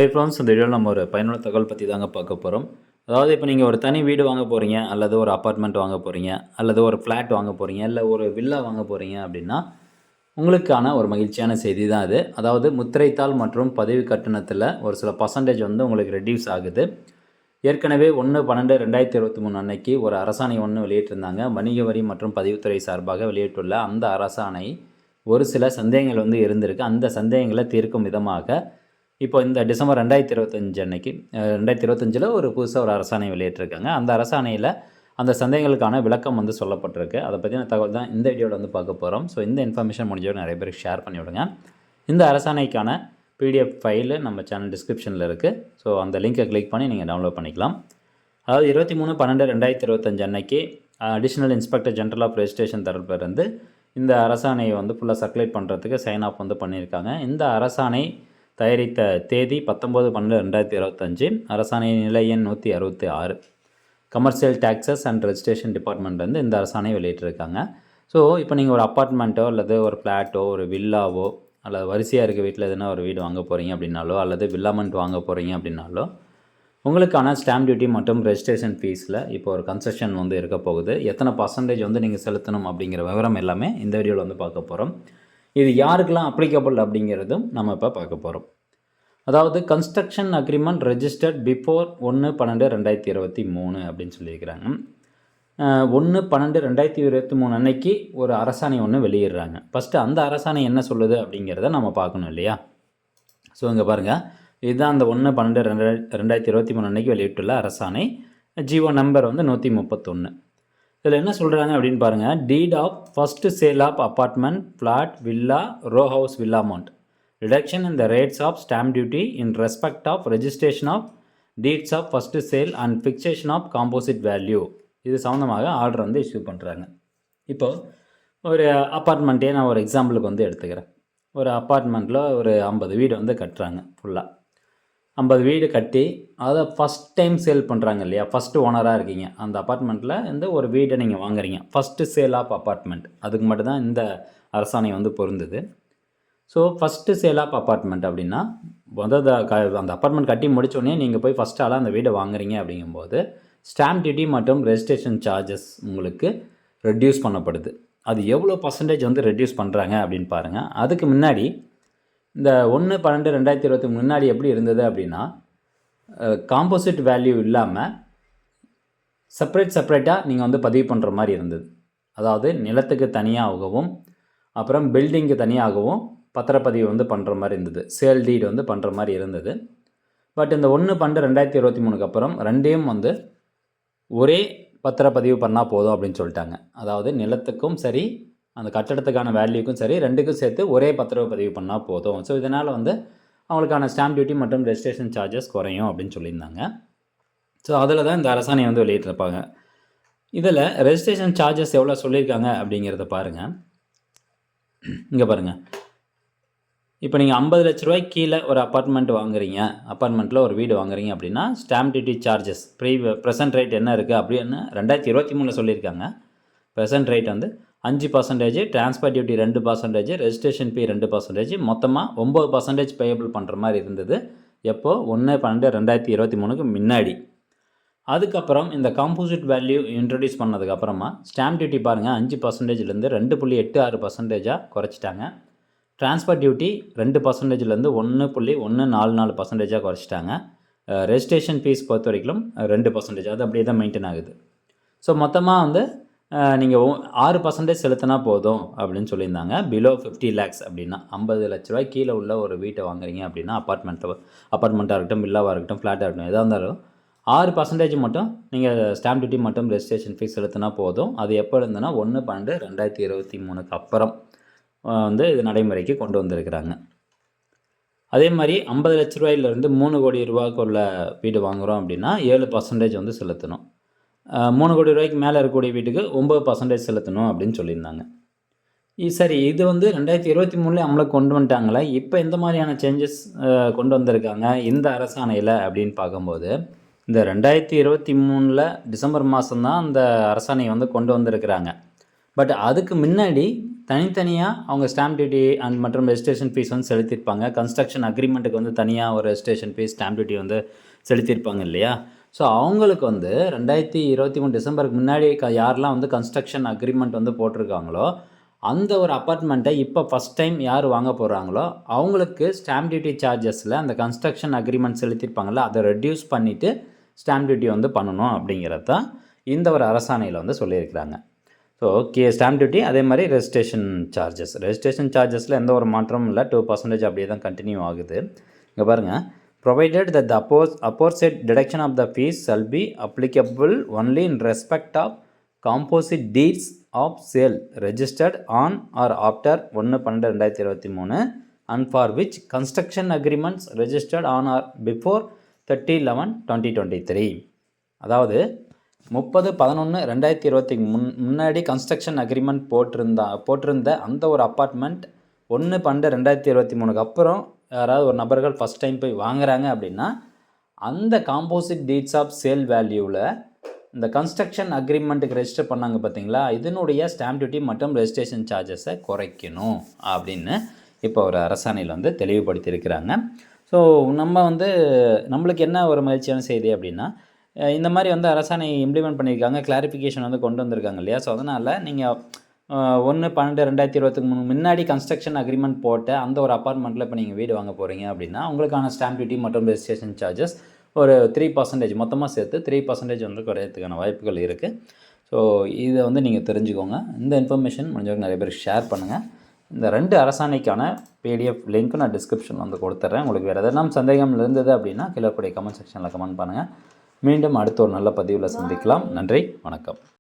Hi friends, இந்த வீடியோவில் நம்ம ஒரு பயனுள்ள தகவல் பற்றி தாங்க பார்க்க போகிறோம். அதாவது இப்போ நீங்கள் ஒரு தனி வீடு வாங்க போகிறீங்க, அல்லது ஒரு அப்பார்ட்மெண்ட் வாங்க போகிறீங்க, அல்லது ஒரு ஃப்ளாட் வாங்க போகிறீங்க, இல்லை ஒரு வில்லா வாங்க போகிறீங்க அப்படின்னா உங்களுக்கான ஒரு மகிழ்ச்சியான செய்தி தான் அது. அதாவது முத்திரைத்தாள் மற்றும் பதிவு கட்டணத்தில் ஒரு சில பர்சன்டேஜ் வந்து உங்களுக்கு ரெடியூஸ் ஆகுது. ஏற்கனவே 1/12/2023 அன்னைக்கு ஒரு அரசாணை ஒன்று வெளியிட்டிருந்தாங்க. வணிக வரி மற்றும் பதிவுத்துறை சார்பாக வெளியிட்டுள்ள அந்த அரசாணை ஒரு சில சந்தேகங்கள் வந்து இருந்திருக்கு. அந்த சந்தேகங்களை தீர்க்கும் விதமாக இப்போ இந்த டிசம்பர் 2025 அன்னைக்கு 2025 ஒரு புதுசாக ஒரு அரசாணை வெளியிட்டிருக்காங்க. அந்த அரசாணையில் அந்த சந்தேகங்களுக்கான விளக்கம் வந்து சொல்லப்பட்டிருக்கு. அதை பற்றின தகவல் தான் இந்த வீடியோவில் வந்து பார்க்க போகிறோம். ஸோ இந்த இன்ஃபர்மேஷன் முடிஞ்சவரை நிறைய பேருக்கு ஷேர் பண்ணி விடுங்க. இந்த அரசாணைக்கான பிடிஎஃப் ஃபைலு நம்ம சேனல் டிஸ்கிரிப்ஷனில் இருக்குது. ஸோ அந்த லிங்கை கிளிக் பண்ணி நீங்கள் டவுன்லோட் பண்ணிக்கலாம். அதாவது 23/12/2025 அன்னைக்கு additional inspector general of registration தரப்பிலிருந்து இந்த அரசாணையை வந்து ஃபுல்லாக சர்க்குலேட் பண்ணுறதுக்கு சைன் ஆஃப் வந்து பண்ணியிருக்காங்க. இந்த அரசாணை தயாரித்த தேதி 19/12/2025. அரசாணை நிலை எண் 166. கமர்ஷியல் டேக்ஸஸ் அண்ட் ரெஜிஸ்ட்ரேஷன் டிபார்ட்மெண்ட்லேருந்து இந்த அரசாணை வெளியிட்டிருக்காங்க. ஸோ இப்போ நீங்கள் ஒரு அப்பார்ட்மெண்ட்டோ அல்லது ஒரு ஃப்ளாட்டோ ஒரு வில்லாவோ அல்லது வரிசையாக இருக்க வீட்டில் எதுனா ஒரு வீடு வாங்க போகிறீங்க அப்படின்னாலோ அல்லது வில்லாமெண்ட் வாங்க போகிறீங்க அப்படின்னாலோ உங்களுக்கான ஸ்டாம்ப் டியூட்டி மற்றும் ரெஜிஸ்ட்ரேஷன் ஃபீஸில் இப்போ ஒரு கன்செஷன் வந்து இருக்க போகுது. எத்தனை பர்சன்டேஜ் வந்து நீங்கள் செலுத்தணும் அப்படிங்கிற விவரம் எல்லாமே இந்த வீடியோவில் வந்து பார்க்க போகிறோம். இது யாருக்கெல்லாம் அப்ளிகபிள் அப்படிங்கிறதும் நம்ம இப்போ பார்க்க போகிறோம். அதாவது கன்ஸ்ட்ரக்ஷன் அக்ரிமெண்ட் ரெஜிஸ்டர்ட் பிஃபோர் 1/12/2023 அப்படின்னு சொல்லியிருக்கிறாங்க. 1/12/2023 அன்னைக்கு ஒரு அரசாணை ஒன்று வெளியிடுறாங்க. ஃபஸ்ட்டு அந்த அரசாணை என்ன சொல்லுது அப்படிங்கிறத நம்ம பார்க்கணும் இல்லையா? ஸோ இங்கே பாருங்கள், இதுதான் அந்த 1/12/2023 அன்னைக்கு வெளியிட்டுள்ள அரசாணை. ஜிஓ நம்பர் வந்து 131. இதில் என்ன சொல்கிறாங்க அப்படின்னு பாருங்கள். Deed of first sale of apartment, flat, villa, row house villa amount, reduction in the rates of stamp duty in respect of registration of deeds of first sale and fixation of composite value. இது சம்மந்தமாக order வந்து issue பண்ணுறாங்க. இப்போது ஒரு அப்பார்ட்மெண்ட்டே நான் ஒரு எக்ஸாம்பிளுக்கு வந்து எடுத்துக்கிறேன். ஒரு அப்பார்ட்மெண்ட்டில் ஒரு 50 வீடு வந்து கட்டுறாங்க. ஃபுல்லாக 50 வீடு கட்டி அதை ஃபஸ்ட் டைம் சேல் பண்ணுறாங்க இல்லையா? ஃபஸ்ட்டு ஓனராக இருக்கீங்க அந்த அப்பார்ட்மெண்ட்டில் இந்த ஒரு வீடை நீங்கள் வாங்குறீங்க. ஃபஸ்ட்டு சேல் ஆஃப் அப்பார்ட்மெண்ட், அதுக்கு மட்டும்தான் இந்த அரசாணை வந்து பொருந்துது. So first sale of apartment அப்படின்னா அந்த அப்பார்ட்மெண்ட் கட்டி முடித்தோடனே நீங்கள் போய் ஃபஸ்ட் ஆளாக அந்த வீடை வாங்குறீங்க. அப்படிங்கும்போது ஸ்டாம்ப் டியூட்டி மற்றும் ரெஜிஸ்ட்ரேஷன் சார்ஜஸ் உங்களுக்கு ரெடியூஸ் பண்ணப்படுது. அது எவ்வளோ பர்சன்டேஜ் வந்து ரெடியூஸ் பண்ணுறாங்க அப்படின்னு பாருங்கள். அதுக்கு முன்னாடி இந்த 1/12/2023 முன்னாடி எப்படி இருந்தது அப்படின்னா, காம்போசிட் வேல்யூ இல்லாமல் செப்பரேட்டாக நீங்கள் வந்து பதிவு பண்ணுற மாதிரி இருந்தது. அதாவது நிலத்துக்கு தனியாகவும் அப்புறம் பில்டிங்கு தனியாகவும் பத்திரப்பதிவு வந்து பண்ணுற மாதிரி இருந்தது. சேல் டீடு வந்து பண்ணுற மாதிரி இருந்தது. பட் இந்த 1/12/2023 அப்புறம் ரெண்டையும் வந்து ஒரே பத்திரப்பதிவு பண்ணால் போதும் அப்படின்னு சொல்லிட்டாங்க. அதாவது நிலத்துக்கும் சரி அந்த கட்டடத்துக்கான வேல்யூக்கும் சரி ரெண்டுக்கும் சேர்த்து ஒரே பத்திரப்பதிவு பண்ணால் போதும். ஸோ இதனால் வந்து அவங்களுக்கான ஸ்டாம்ப் டியூட்டி மற்றும் ரெஜிஸ்ட்ரேஷன் சார்ஜஸ் குறையும் அப்படின்னு சொல்லியிருந்தாங்க. ஸோ அதில் தான் இந்த அரசாணை வந்து வெளியிட்டிருப்பாங்க. இதில் ரெஜிஸ்ட்ரேஷன் சார்ஜஸ் எவ்வளோ சொல்லியிருக்காங்க அப்படிங்கிறத பாருங்கள். இங்கே பாருங்கள், இப்போ நீங்கள் 50 லட்ச ரூபாய்க்கு கீழே ஒரு அப்பார்ட்மெண்ட் வாங்குறீங்க, அப்பார்ட்மெண்ட்டில் ஒரு வீடு வாங்குறீங்க அப்படின்னா stamp duty charges present rate என்ன இருக்குது அப்படின்னு 2023 சொல்லியிருக்காங்க. ப்ரெசன்ட் ரேட் வந்து 5%, டிரான்ஸ்பர் டியூட்டி 2%, ரெஜிஸ்ட்ரேஷன் ஃபீ 2%, மொத்தமாக 9% பேயபிள் பண்ணுற மாதிரி இருந்தது. எப்போது 1/12/2023 முன்னாடி. அதுக்கப்புறம் இந்த காம்போசிட் வேல்யூ இன்ட்ரடியூஸ் பண்ணதுக்கப்புறமா ஸ்டாம்ப் டியூட்டி பாருங்கள் 5%லேருந்து 2.86% குறைச்சிட்டாங்க. டிரான்ஸ்பர் டியூட்டி 2%லேருந்து 1.144% குறைச்சிட்டாங்க. ரெஜிஸ்ட்ரேஷன் ஃபீஸ் பொறுத்த வரைக்கும் 2%, அது அப்படியே தான் மெயின்டைன் ஆகுது. ஸோ மொத்தமாக வந்து நீங்கள் 6% செலுத்தினா போதும் அப்படின்னு சொல்லியிருந்தாங்க. பிலோ 50 லேக்ஸ் அப்படின்னா 50 லட்ச ரூபாய் கீழே உள்ள ஒரு வீட்டை வாங்குறீங்க அப்படின்னா அப்பார்ட்மெண்ட்டாக இருக்கட்டும், வில்லாவாக இருக்கட்டும், ஃப்ளாட்டாக இருக்கட்டும், எதாக இருந்தாலும் 6% மட்டும் நீங்கள் ஸ்டாம்ப் டியூட்டி மற்றும் ரெஜிஸ்ட்ரேஷன் ஃபீஸ் செலுத்தினா போதும். அது எப்போ இருந்ததுன்னா 1/12/2023 அப்புறம் வந்து இது நடைமுறைக்கு கொண்டு வந்திருக்கிறாங்க. அதே மாதிரி 50 லட்ச ரூபாயிலிருந்து 3 கோடி ரூபாய்க்குள்ள வீடு வாங்குகிறோம் அப்படின்னா 7% வந்து செலுத்தணும். 3 கோடி ரூபாய்க்கு மேலே இருக்கக்கூடிய வீட்டுக்கு 9% செலுத்தணும் அப்படின்னு சொல்லியிருந்தாங்க. சரி, இது வந்து 2023 அமலுக்கு கொண்டு வந்துட்டாங்களே, இப்போ எந்த மாதிரியான சேஞ்சஸ் கொண்டு வந்திருக்காங்க இந்த அரசாணையில் அப்படின்னு பார்க்கும்போது, இந்த 2023 டிசம்பர் மாதம்தான் அந்த அரசாணையை வந்து கொண்டு வந்திருக்கிறாங்க. பட் அதுக்கு முன்னாடி தனித்தனியாக அவங்க ஸ்டாம்ப் டியூட்டி அண்ட் மற்றும் ரெஜிஸ்ட்ரேஷன் ஃபீஸ் வந்து செலுத்தியிருப்பாங்க. கன்ஸ்ட்ரக்ஷன் அக்ரிமெண்ட்டுக்கு வந்து தனியாக ஒரு ரெஜிஸ்ட்ரேஷன் ஃபீஸ், ஸ்டாம்ப் டியூட்டி வந்து செலுத்தியிருப்பாங்க இல்லையா? ஸோ அவங்களுக்கு வந்து 2023 டிசம்பருக்கு முன்னாடி யாரெல்லாம் வந்து கன்ஸ்ட்ரக்ஷன் அக்ரிமெண்ட் வந்து போட்டிருக்காங்களோ அந்த ஒரு அப்பார்ட்மெண்ட்டை இப்போ ஃபஸ்ட் டைம் யார் வாங்க போகிறாங்களோ அவங்களுக்கு ஸ்டாம்ப் டியூட்டி சார்ஜஸில் அந்த கன்ஸ்ட்ரக்ஷன் அக்ரிமெண்ட் செலுத்தியிருப்பாங்கள்ல அதை ரெடியூஸ் பண்ணிவிட்டு ஸ்டாம்ப் டியூட்டி வந்து பண்ணணும் அப்படிங்கிறது தான் இந்த ஒரு அரசாணையில் வந்து சொல்லியிருக்கிறாங்க. ஸோ ஸ்டாம்ப் டியூட்டி அதே மாதிரி ரெஜிஸ்ட்ரேஷன் சார்ஜஸில் எந்த ஒரு மாற்றமும் இல்லை, 2% அப்படியே தான் கண்டினியூ ஆகுது. இங்கே பாருங்கள், provided that the aforesaid deduction of the fees shall be applicable only in respect of composite deeds of sale registered on or after 1/12/2023 and for which construction agreements registered on or before 30/11/2023. அதாவது 30/11/2023 முன்னாடி construction agreement போட்டிருந்த அந்த ஒரு apartment 1/12/2023 அப்புறம் யாராவது ஒரு நபர்கள் first time போய் வாங்குறாங்க அப்படின்னா அந்த காம்போசிட் டீட்ஸ் ஆஃப் சேல் வேல்யூவில் இந்த கன்ஸ்ட்ரக்ஷன் அக்ரிமெண்ட்டுக்கு ரெஜிஸ்டர் பண்ணாங்க பார்த்தீங்களா, இதனுடைய ஸ்டாம்ப் டியூட்டி மற்றும் ரெஜிஸ்ட்ரேஷன் சார்ஜஸை குறைக்கணும் அப்படின்னு இப்போ ஒரு அரசாணையில் வந்து தெளிவுபடுத்தியிருக்கிறாங்க. ஸோ நம்மளுக்கு என்ன ஒரு மகிழ்ச்சியான செய்தி அப்படின்னா, இந்த மாதிரி வந்து அரசாணை இம்ப்ளிமெண்ட் பண்ணியிருக்காங்க, கிளாரிஃபிகேஷன் வந்து கொண்டு வந்திருக்காங்க இல்லையா? ஸோ அதனால் நீங்கள் 1/12/2023 முன்னாடி கன்ஸ்ட்ரக்ஷன் அக்ரிமெண்ட் போட்ட அந்த ஒரு அப்பார்ட்மெண்ட்டில் இப்போ நீங்கள் வீடு வாங்க போகிறீங்க அப்படின்னா உங்களுக்கான ஸ்டாம்ப் டியூட்டி மற்றும் ரெஜிஸ்ட்ரேஷன் சார்ஜஸ் ஒரு 3% மொத்தமாக சேர்த்து 3% வந்து குறையறதுக்கான வாய்ப்புகள் இருக்குது. ஸோ இதை வந்து நீங்கள் தெரிஞ்சுக்கோங்க. இந்த இன்ஃபர்மேஷன் முடிஞ்சவங்க நிறைய பேர் ஷேர் பண்ணுங்கள். இந்த 2 அரசாணைக்கான பிடிஎஃப் லிங்க்கும் நான் டிஸ்கிரிப்ஷனில் வந்து கொடுத்துட்றேன். உங்களுக்கு வேறு எதனா சந்தேகம் இருந்தது அப்படின்னா கீழே கூடிய கமெண்ட் செக்ஷனில் கமெண்ட் பண்ணுங்கள். மீண்டும் அடுத்த ஒரு நல்ல பதிவில் சந்திக்கலாம். நன்றி, வணக்கம்.